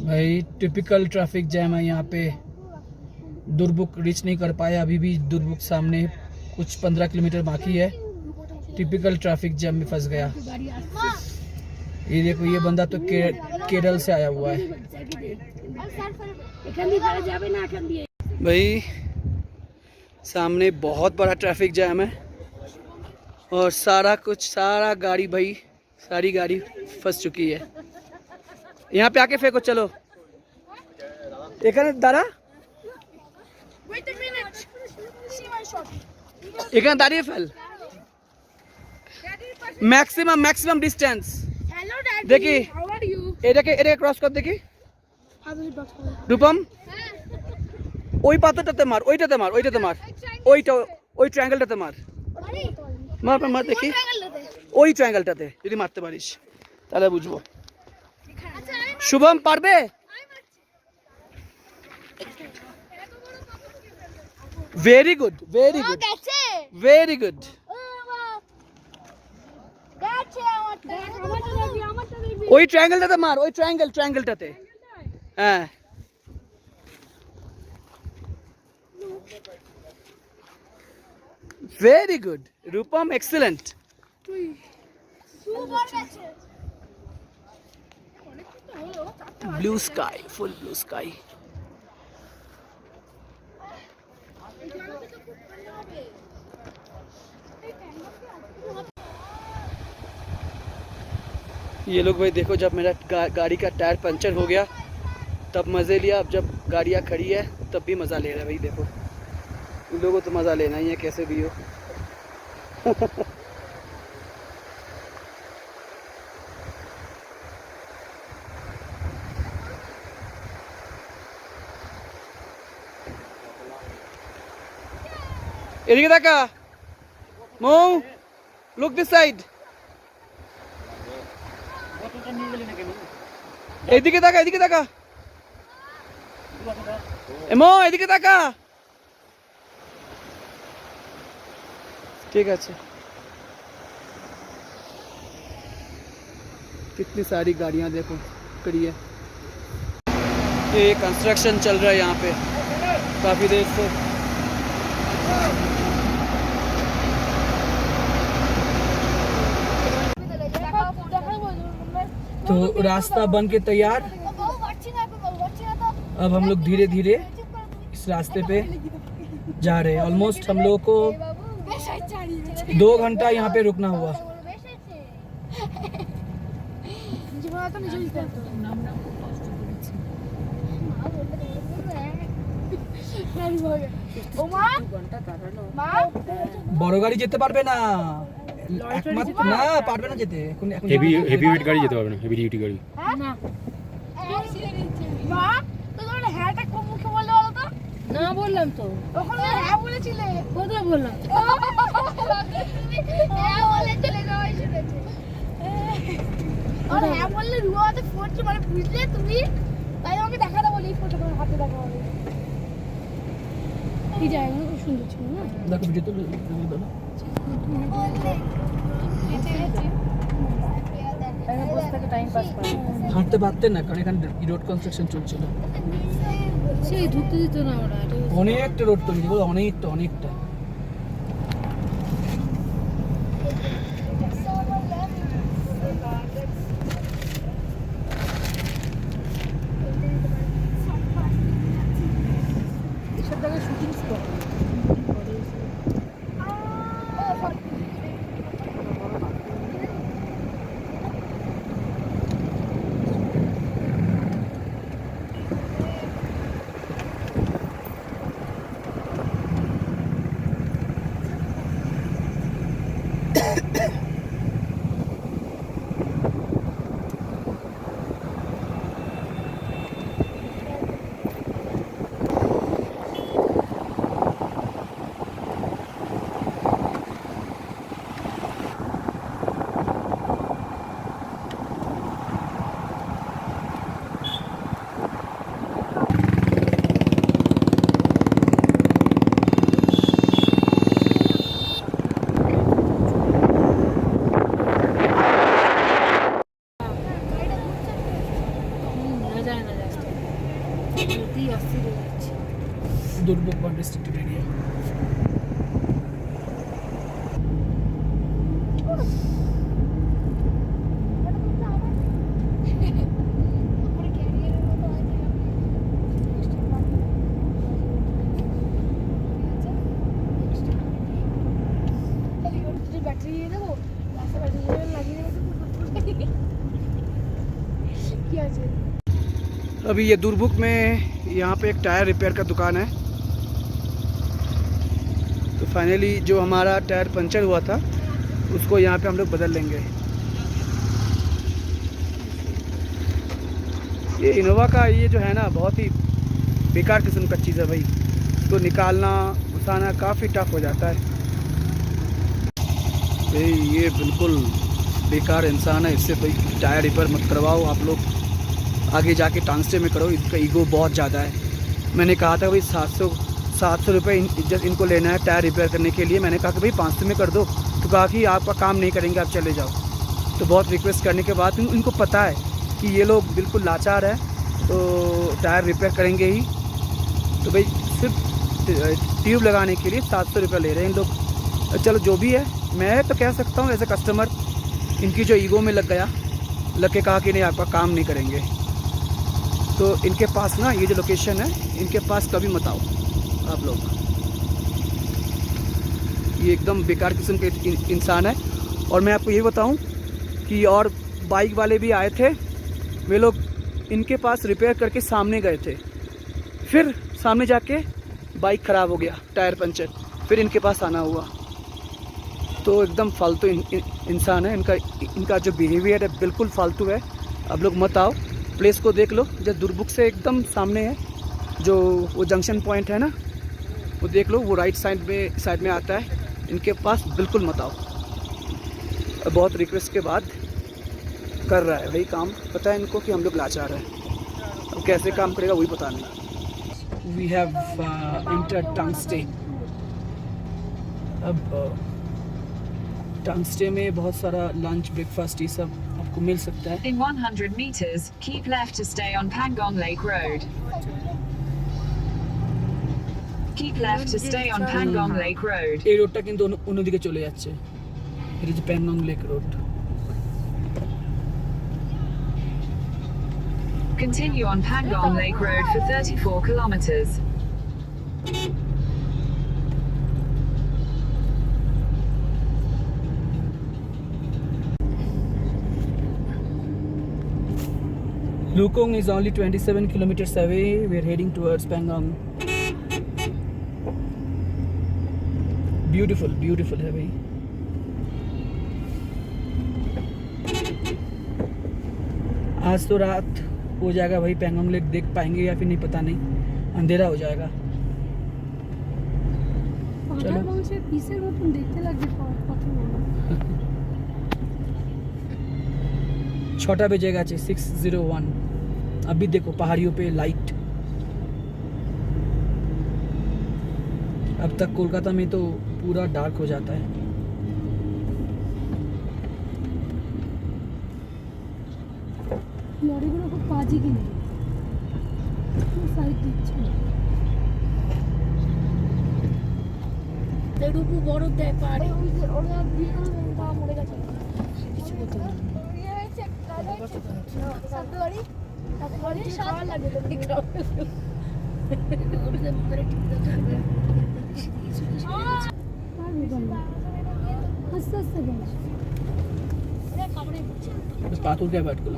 भाई टिपिकल ट्रैफिक जैम है यहाँ पे। दुरबुक रीच नहीं कर पाया, अभी भी दुरबुक सामने कुछ 15 किलोमीटर बाकी है। टिपिकल ट्रैफिक जैम में फंस गया। ये देखो, ये बंदा तो केरल से आया हुआ है। भाई सामने बहुत बड़ा ट्रैफिक जैम है और सारा गाड़ी भाई, सारी गाड़ी फंस चुकी है। यहाँ पे आके फेंको, चलो दादा এখানে দাঁড়িয়ে ফেল। ম্যাক্সিমাম ডিস্টেন্স দেখি, এটাকে ক্রস কর দেখি। রূপম ওই পাথরটাতে মার, ওইটাতে মার, ওই ট্রায়াঙ্গেলটাতে মার দেখি, ওই ট্রায়াঙ্গেলটাতে যদি মারতে পারিস তাহলে বুঝবো। শুভম পারবে? Very good. ওই ট্রায়াঙ্গেলটাতে মার, ওই ট্রায়াঙ্গেলটাতে। হ্যাঁ very good Rupam, excellent. Blue sky, full blue sky. ये लोग भाई देखो, जब मेरा गाड़ी का टायर पंचर हो गया तब मज़े लिया, अब जब गाड़ियाँ खड़ी है तब भी मज़ा ले रहा है। भाई देखो, इन लोगों को तो मज़ा लेना ही है कैसे भी हो। এদিকে তাকা মৌ, লুক দিস সাইড। এদিকে তাকা মৌ, এদিকে তাকা। ঠিক আছে। कितनी सारी गाड़ियां देखो खड़ी है। ये कंस्ट्रक्शन चल रहा है यहाँ पे काफ़ी देर से। तो रास्ता बन के तैयार। अब हम लोग धीरे धीरे इस रास्ते पे जा रहे हैं। ऑलमोस्ट हम लोगों को 2 घंटा यहाँ पे रुकना हुआ। বড় গাড়ি যেতে পারবে না, একমাত্র না পারবে না যেতে। হেভি ওয়েট গাড়ি যেতে পারবে না, হেভি ডিউটি গাড়ি। মা তো তোমার হ্যাঁটা কোন মুখে বললে বলো তো? না বললাম তো, ওখানে হ্যাঁ বলেছিলে। কোথায় বললাম? হ্যাঁ বলেছিলে, সবাই শুনেছে। আর হ্যাঁ বললে রুয়াতে ফোটছে, মানে বুঝলে তুমি? তাই আমাকে দেখাতে বলি, ফটো করে হাতে দেখা হবে। কি জায়গা খুব সুন্দর ছিল না? দেখো ভিডিও তো দাও। হাঁটতে পারতেন না, কারণ এখানে রোড কনস্ট্রাকশন চলছিল। সেই ধুতে দিত না ওরা। অনেকটা রোড তৈরি বলো, অনেকটা। আসছি রে যাচ্ছি। Durbuk one restricted area. अभी ये दुर्बुक में यहाँ पे एक टायर रिपेयर का दुकान है। तो फाइनली जो हमारा टायर पंचर हुआ था उसको यहाँ पे हम लोग बदल लेंगे। ये इनोवा का ये जो है ना बहुत ही बेकार किस्म का चीज़ है भाई। इसको निकालना घुसाना काफ़ी टफ हो जाता है भाई। ये बिल्कुल बेकार इंसान है, इससे भाई टायर रिपेयर मत करवाओ आप लोग, आगे जाके टांगस्टे में करो। इसका ईगो बहुत ज़्यादा है। मैंने कहा था भाई 700 रुपये इनको लेना है टायर रिपेयर करने के लिए। मैंने कहा कि भाई 500 में कर दो, तो कहा कि आपका काम नहीं करेंगे, आप चले जाओ। तो बहुत रिक्वेस्ट करने के बाद इनको पता है कि ये लोग बिल्कुल लाचार है, तो टायर रिपेयर करेंगे ही। तो भाई सिर्फ ट्यूब लगाने के लिए 700 रुपये ले रहे हैं इन लोग। चलो जो भी है, मैं तो कह सकता हूँ एज ए कस्टमर, इनकी जो ईगो में लग गया, लग के कहा कि नहीं आपका काम नहीं करेंगे। तो इनके पास ना ये जो लोकेशन है, इनके पास कभी मत आओ आप लोग। ये एकदम बेकार किस्म के इंसान है। और मैं आपको ये बताऊं कि और बाइक वाले भी आए थे, वे लोग इनके पास रिपेयर करके सामने गए थे, फिर सामने जाके बाइक ख़राब हो गया, टायर पंचर, फिर इनके पास आना हुआ। तो एकदम फालतू इंसान है। इनका जो बिहेवियर है बिल्कुल फालतू है। आप लोग मत आओ। प्लेस को देख लो, जो दुर्बुक से एकदम सामने है, जो वो जंक्शन पॉइंट है ना, वो देख लो, वो राइट साइड में आता है। इनके पास बिल्कुल मत आओ। बहुत रिक्वेस्ट के बाद कर रहा है भाई काम। पता है इनको कि हम लोग लाचार हैं, अब कैसे काम करेगा वही पता नहीं। We have entered Tangtse. अब टांगस्टे में बहुत सारा लंच ब्रेकफास्ट ये सब आपको मिल सकता है। In 100 meters, keep left to stay on Pangong Lake Road. Keep left to stay on Pangong Lake Road. এই রোডটা কিন্তু অন্যদিকে চলে যাচ্ছে। এটা হচ্ছে Pangong lake road. Continue on Pangong Lake Road for 34 kilometers. Lukong is only 27 kilometers away. We are heading towards Pangong. Beautiful है भाई। आज तो रात हो जाएगा भाई, पैंगोंग लेक देख पाएंगे या फिर नहीं पता नहीं, अंधेरा हो जाएगा। चलो छोटा बजेगा 6:01। अभी देखो पहाड़ियों पे लाइट। अब तक कोलकाता में तो पूरा डार्क हो जाता है। লরিগুলো খুব বাজে কিনে সাইড দিচ্ছে এটুকু বড় দেয় পারে ওরা দিয়ে তা মরে গেছে কিছু করতে না সাতবাড়ি সাত লাগে তো ঠিক আছে ওদের মধ্যে ঠিক আছে আস্তে আস্তে বল ওরা কামড়ে দিচ্ছে पाथर क्या बैठ कर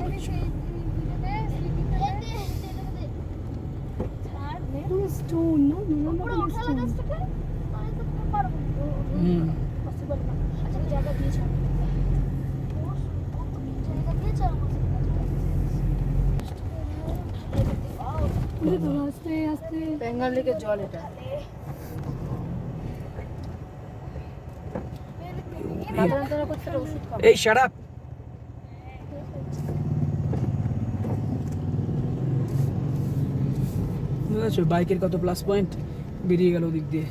स्टोन ना আস্তে আস্তে বেঙ্গল লেকের জল এটা মাত্রা করতে ওষুধ খাও। Hey, shut up. বাইকের কত প্লাস পয়েন্ট বেরিয়ে গেল ওদিক দিয়ে।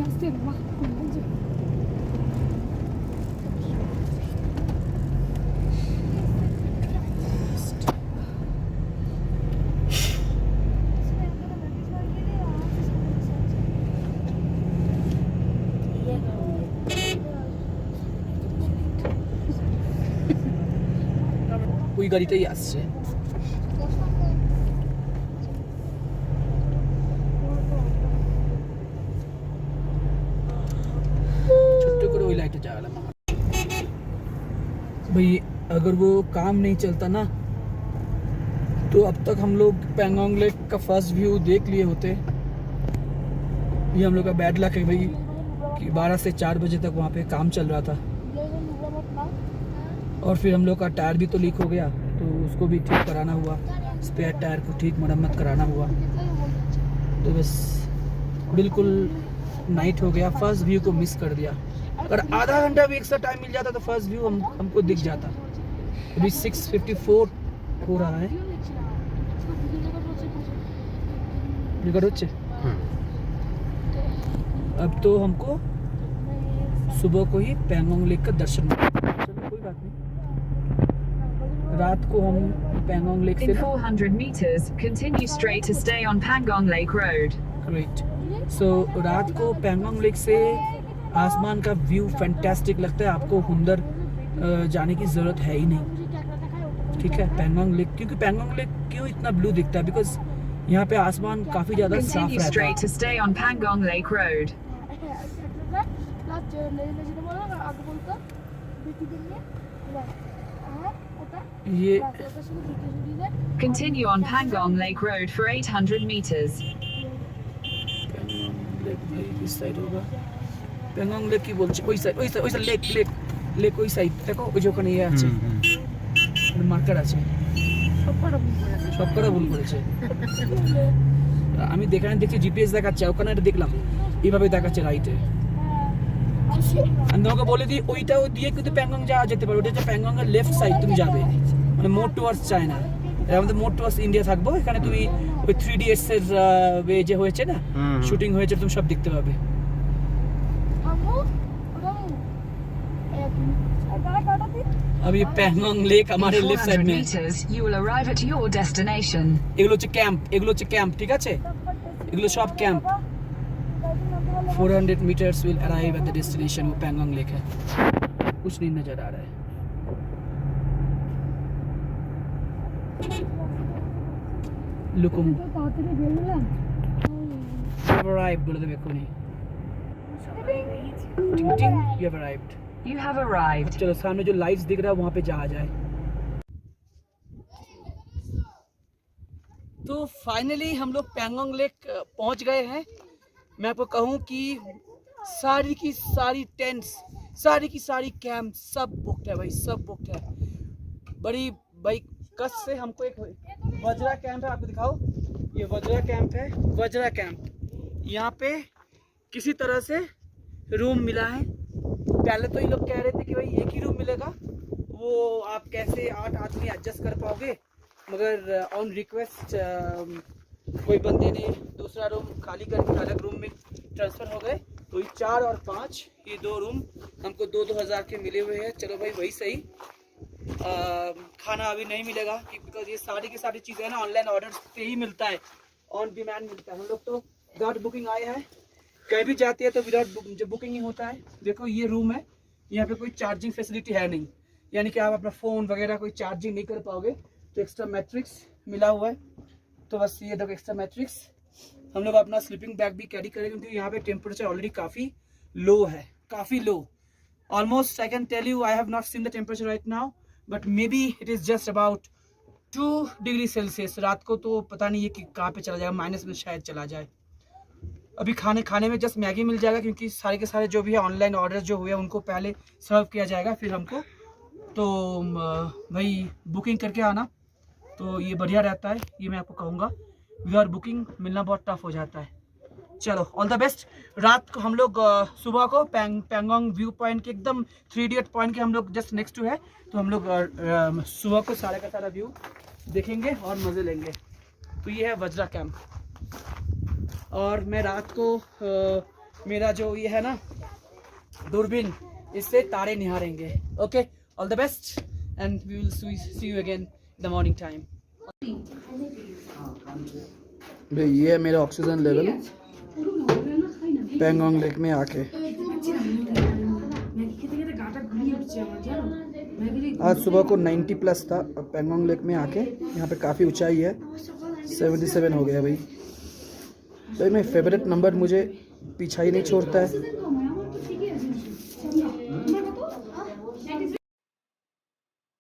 আস্তে বাহ ওই গাড়িটাই আসছে। ছোট্ট করে ওই লাইটে জ্বালালাম। भाई अगर वो काम नहीं चलता ना तो अब तक हम लोग पैंगोंग लेक का फर्स्ट व्यू देख लिए होते। ये हम लोग का बैड लक है भाई कि 12 से 4 बजे तक वहाँ पे काम चल रहा था और फिर हम लोग का टायर भी तो लीक हो गया तो उसको भी ठीक कराना हुआ, स्पेयर टायर को ठीक मरम्मत कराना हुआ। तो बस बिल्कुल नाइट हो गया, फर्स्ट व्यू को मिस कर दिया। अगर आधा घंटा भी एक्स्ट्रा टाइम मिल जाता तो फर्स्ट व्यू हमको दिख जाता। अभी 6:54 हो रहा है। रिकॉर्ड होच्छे? अब तो हमको सुबह को ही पैंगोंग लेक का दर्शन मिला। चलो कोई बात नहीं, रात को हम पैंगोंग लेक से In 400 meters, continue straight to stay on Pangong Lake Road. Great. So रात को पैंगोंग लेक से आसमान का व्यू फैंटास्टिक लगता है, आपको हुंदर जाने की ज़रूरत है ही नहीं। ठीक है, पैंगोंग लेक, क्योंकि पैंगोंग लेक क्यों इतना ब्लू दिखता है, बिकॉज यहाँ पे आसमान काफ़ी ज़्यादा साफ Continue रहता straight है। to stay on Pangong Lake Road. ये Continue on Pangong Lake Road for 800 meters. Pangong lake भाई किस साइड होगा? पैंगोंग लेक की बोलছে ওই সাইড, ওই সাইড লেক ওই সাইড দেখো, ওই যে ওখানে ইয়ে আছে, মার্কার আছে। সবকটা ভুল করেছে। আমি দেখছি জিপিএস দেখাচ্ছে, ওখানে একটা দেখলাম এইভাবে দেখাচ্ছে রাইটে। আমি তোমাকে বলে দিই ওইটা দিয়ে কিন্তু প্যাংগং যাওয়া যেতে পারে, ওটা হচ্ছে প্যাংগং এর লেফট সাইড তুমি যাবে, মানে মোর টুয়ার্ডস চায়না। এর আমাদের মোর টুয়ার্ডস ইন্ডিয়া থাকবো, এখানে তুমি ওই 3 Idiots এর ওয়ে যে হয়েছে না, শুটিং হয়েছে, তুমি সব দেখতে পাবে। अब ये पैंगोंग लेक In हमारे लेफ्ट साइड 400 में है। meters, you will arrive at your destination. এগুলো হচ্ছে ক্যাম্প, এগুলো হচ্ছে ক্যাম্প, ঠিক আছে, এগুলো সব camp. 400 meters will arrive at the destination, वो पैंगोंग लेक है। कुछ नहीं नजर आ रहा है। लुकुम you have arrived बोले देवे कोनी, टिंग टिंग you have arrived। You have arrived. चलो सामने जो लाइट्स दिख रहा है वहाँ पे जा जाए। तो फाइनली हम लोग पैंगोंग लेक पहुँच गए हैं। मैं आपको कहूँ कि सारी की सारी टेंट्स, सारी की सारी कैंप सब बुकड है भाई, सब बुकड है। बड़ी भाई कस से हमको एक वज्रा कैंप है, आपको दिखाओ, ये वज्रा कैंप है, वज्रा कैंप। यहाँ पे किसी तरह से रूम मिला है। पहले तो ये लोग कह रहे थे कि भाई एक ही रूम मिलेगा, वो आप कैसे 8 आदमी एडजस्ट कर पाओगे, मगर ऑन रिक्वेस्ट कोई बंदे ने दूसरा रूम खाली करके अलग रूम में ट्रांसफ़र हो गए, तो ये 4 और 5 ये 2 रूम हमको 2-2 हज़ार के मिले हुए हैं। चलो भाई वही सही। खाना अभी नहीं मिलेगा बिकॉज ये सारी की सारी चीज़ें ना ऑनलाइन ऑर्डर पे ही मिलता है, ऑन डिमांड मिलता है। हम लोग तो विदाउट बुकिंग आए हैं, कहीं भी जाती है तो विदाउट जो बुकिंग ही होता है। देखो ये रूम है, यहाँ पे कोई चार्जिंग फैसिलिटी है नहीं, यानी कि आप अपना फ़ोन वगैरह कोई चार्जिंग नहीं कर पाओगे। तो एक्स्ट्रा मैट्रिक्स मिला हुआ है, तो बस ये देखो एक्स्ट्रा मैट्रिक्स। हम लोग अपना स्लीपिंग बैग भी कैरी करेंगे क्योंकि यहाँ पे टेम्परेचर ऑलरेडी काफ़ी लो है, काफ़ी low. Almost I can tell you, I have not seen the temperature right now, but maybe it is just about 2 degree Celsius. रात को तो पता नहीं है कि कहाँ पे चला जाएगा, माइनस में शायद चला जाए। अभी खाने में जस्ट मैगी मिल जाएगा क्योंकि सारे के सारे जो भी है ऑनलाइन ऑर्डर जो हुए उनको पहले सर्व किया जाएगा फिर हमको। तो भाई बुकिंग करके आना, तो ये बढ़िया रहता है, ये मैं आपको कहूँगा। विदाउट बुकिंग मिलना बहुत टफ हो जाता है। चलो ऑल द बेस्ट। रात को हम लोग सुबह को पैंगोंग व्यू पॉइंट के एकदम 3 Idiot पॉइंट के हम लोग जस्ट नेक्स्ट टू है, तो हम लोग सुबह को सारा का सारा व्यू देखेंगे और मज़े लेंगे। तो ये है वज्रा कैंप। और मैं रात को मेरा जो ये है ना दूरबीन, इससे तारे निहारेंगे। Okay, all the best and we will see you again the morning time. भाई ये है मेरा ऑक्सीजन लेवल पैंगोंग लेक में आके। आज सुबह को 90 प्लस था, अब पेंगोंग लेक में आके यहाँ पे काफ़ी ऊंचाई है, 77 हो गया भाई। भाई मेरा फेवरेट नंबर मुझे पीछा ही नहीं छोड़ता है।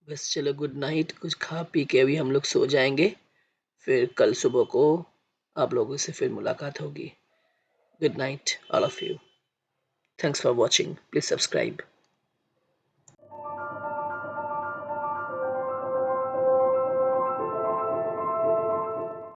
बस चलो गुड नाइट, कुछ खा पी के अभी हम लोग सो जाएंगे, फिर कल सुबह को आप लोगों से फिर मुलाकात होगी। Good night all of you, thanks for watching, please subscribe.